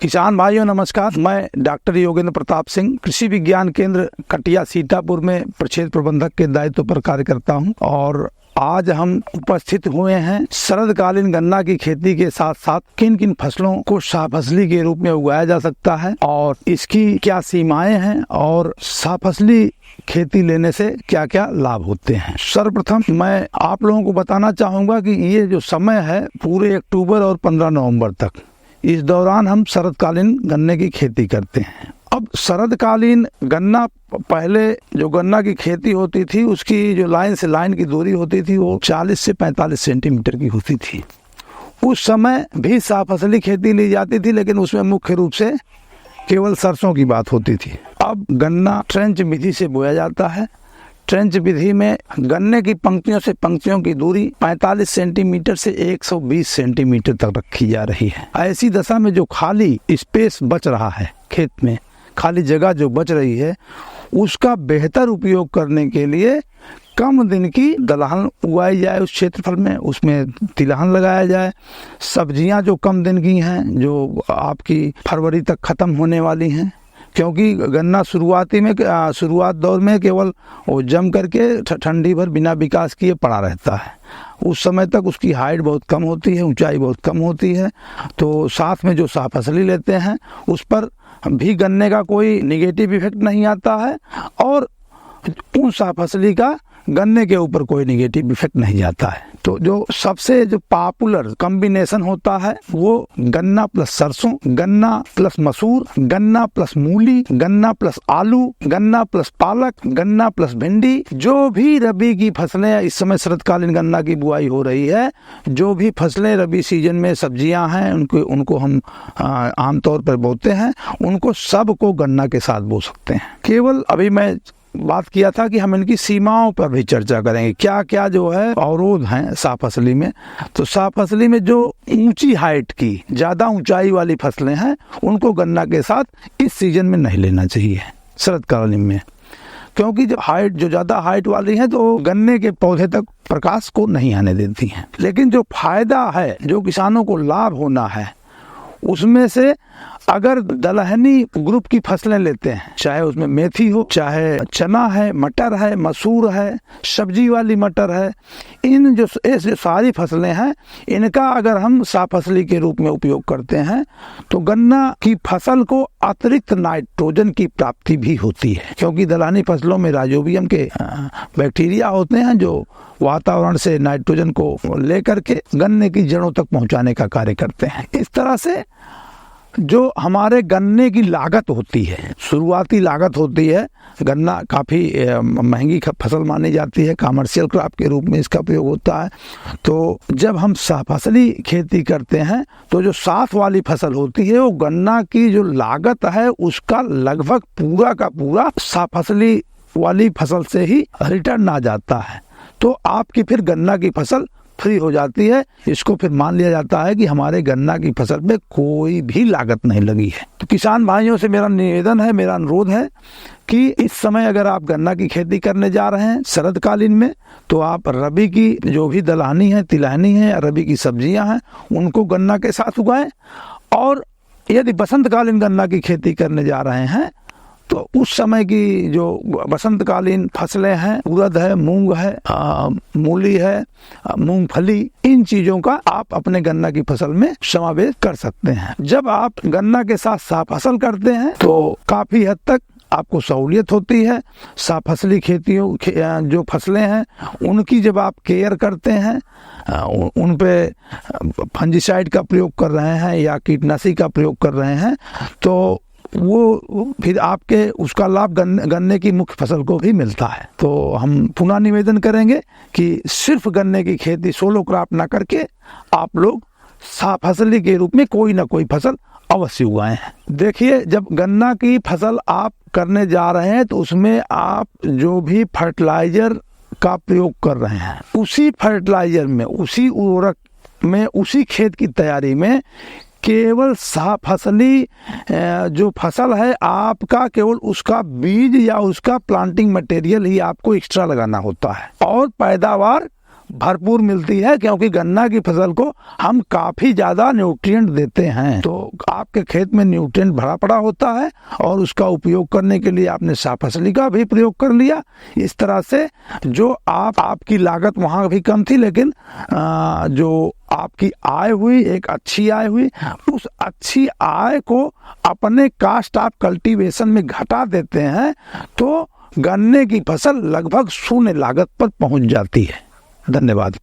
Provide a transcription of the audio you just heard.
किसान भाइयों नमस्कार। मैं डॉक्टर योगेंद्र प्रताप सिंह कृषि विज्ञान केंद्र कटिया सीतापुर में प्रक्षेत्र प्रबंधक के दायित्व पर कार्य करता हूं और आज हम उपस्थित हुए हैं शरदकालीन गन्ना की खेती के साथ साथ किन किन फसलों को शाफसली के रूप में उगाया जा सकता है और इसकी क्या सीमाएं हैं और शाफसली खेती लेने से क्या क्या लाभ होते हैं। सर्वप्रथम मैं आप लोगों को बताना चाहूंगा कि ये जो समय है पूरे अक्टूबर और 15 नवंबर तक, इस दौरान हम शरदकालीन गन्ने की खेती करते हैं। अब शरदकालीन गन्ना, पहले जो गन्ना की खेती होती थी उसकी जो लाइन से लाइन की दूरी होती थी वो 40 से 45 सेंटीमीटर की होती थी। उस समय भी शाफसली खेती ली जाती थी, लेकिन उसमें मुख्य रूप से केवल सरसों की बात होती थी। अब गन्ना ट्रेंच विधि से बोया जाता है। ट्रेंच विधि में गन्ने की पंक्तियों से पंक्तियों की दूरी 45 सेंटीमीटर से 120 सेंटीमीटर तक रखी जा रही है। ऐसी दशा में जो खाली स्पेस बच रहा है, खेत में खाली जगह जो बच रही है, उसका बेहतर उपयोग करने के लिए कम दिन की दलहन उगाई जाए उस क्षेत्रफल में, उसमें तिलहन लगाया जाए। सब्जियां जो कम दिन की हैं, जो आपकी फरवरी तक खत्म होने वाली हैं, क्योंकि गन्ना शुरुआत दौर में केवल वो जम करके ठंडी भर बिना विकास किए पड़ा रहता है। उस समय तक उसकी हाइट बहुत कम होती है, ऊंचाई बहुत कम होती है। तो साथ में जो शाफसली लेते हैं उस पर भी गन्ने का कोई निगेटिव इफेक्ट नहीं आता है और उन शाफसली का गन्ने के ऊपर कोई निगेटिव इफेक्ट नहीं जाता है। तो जो सबसे जो पॉपुलर कॉम्बिनेशन होता है वो गन्ना प्लस सरसों, गन्ना प्लस मसूर, गन्ना प्लस मूली, गन्ना प्लस आलू, गन्ना प्लस पालक, गन्ना प्लस भिंडी। जो भी रबी की फसलें इस समय शरदकालीन गन्ना की बुआई हो रही है, जो भी फसलें रबी सीजन में सब्जियां हैं उनको हम आमतौर पर बोते हैं, उनको सबको गन्ना के साथ बो सकते हैं। केवल अभी मैं बात किया था कि हम इनकी सीमाओं पर भी चर्चा करेंगे, क्या क्या जो है अवरोध हैं शाफसली में। तो शाफसली में जो ऊंची हाइट की, ज्यादा ऊंचाई वाली फसलें हैं, उनको गन्ना के साथ इस सीजन में नहीं लेना चाहिए शरदकालीन में, क्योंकि जो ज्यादा हाइट वाली है तो गन्ने के पौधे तक प्रकाश को नहीं आने देती हैं। लेकिन जो फायदा है, जो किसानों को लाभ होना है, उसमें से अगर दलहनी ग्रुप की फसलें लेते हैं, चाहे उसमें मेथी हो, चाहे चना है, मटर है, मसूर है, सब्जी वाली मटर है, इन जो सारी फसलें हैं, इनका अगर हम शाफसली के रूप में उपयोग करते हैं तो गन्ना की फसल को अतिरिक्त नाइट्रोजन की प्राप्ति भी होती है, क्योंकि दलहनी फसलों में राइजोबियम के बैक्टीरिया होते हैं जो वातावरण से नाइट्रोजन को लेकर के गन्ने की जड़ों तक पहुंचाने का कार्य करते हैं। इस तरह से जो हमारे गन्ने की लागत होती है, शुरुआती लागत होती है, गन्ना काफ़ी महंगी फसल मानी जाती है, कमर्शियल क्रॉप के रूप में इसका उपयोग होता है। तो जब हम शाफसली खेती करते हैं तो जो साथ वाली फसल होती है वो गन्ना की जो लागत है उसका लगभग पूरा का पूरा शाफसली वाली फसल से ही रिटर्न आ जाता है। तो आपकी फिर गन्ना की फसल फ्री हो जाती है। इसको फिर मान लिया जाता है कि हमारे गन्ना की फसल में कोई भी लागत नहीं लगी है। तो किसान भाइयों से मेरा निवेदन है, मेरा अनुरोध है कि इस समय अगर आप गन्ना की खेती करने जा रहे हैं शरदकालीन में, तो आप रबी की जो भी दलहनी है, तिलहनी है या रबी की सब्जियां हैं, उनको गन्ना के साथ उगाएं। और यदि बसंतकालीन गन्ना की खेती करने जा रहे हैं तो उस समय की जो बसंतकालीन फसलें हैं, उड़द है, मूंग है, मूली है, मूंगफली, इन चीजों का आप अपने गन्ना की फसल में समावेश कर सकते हैं। जब आप गन्ना के साथ शाफसल करते हैं तो काफी हद तक आपको सहूलियत होती है। शाफसली खेतियों जो फसलें हैं उनकी जब आप केयर करते हैं, उन पे फंजीसाइड का प्रयोग कर रहे हैं या कीटनाशी का प्रयोग कर रहे हैं, तो वो फिर आपके उसका लाभ गन्ने की मुख्य फसल को भी मिलता है। तो हम पुनः निवेदन करेंगे कि सिर्फ गन्ने की खेती सोलो क्रॉप ना करके आप लोग शाफसली के रूप में कोई ना कोई फसल अवश्य उगाएं। देखिए, जब गन्ना की फसल आप करने जा रहे हैं तो उसमें आप जो भी फर्टिलाइजर का प्रयोग कर रहे हैं, उसी फर्टिलाइजर में, उसी उर्वरक में, उसी खेत की तैयारी में केवल शाफसली जो फसल है आपका केवल उसका बीज या उसका प्लांटिंग मटेरियल ही आपको एक्स्ट्रा लगाना होता है और पैदावार भरपूर मिलती है, क्योंकि गन्ना की फसल को हम काफी ज्यादा न्यूट्रिएंट देते हैं। तो आपके खेत में न्यूट्रिएंट भरा पड़ा होता है और उसका उपयोग करने के लिए आपने साफ फसली का भी प्रयोग कर लिया। इस तरह से जो आपकी लागत वहां भी कम थी, लेकिन जो आपकी आय हुई, एक अच्छी आय हुई, उस अच्छी आय को अपने कास्ट ऑफ कल्टीवेशन में घटा देते हैं तो गन्ने की फसल लगभग शून्य लागत पर पहुंच जाती है। धन्यवाद।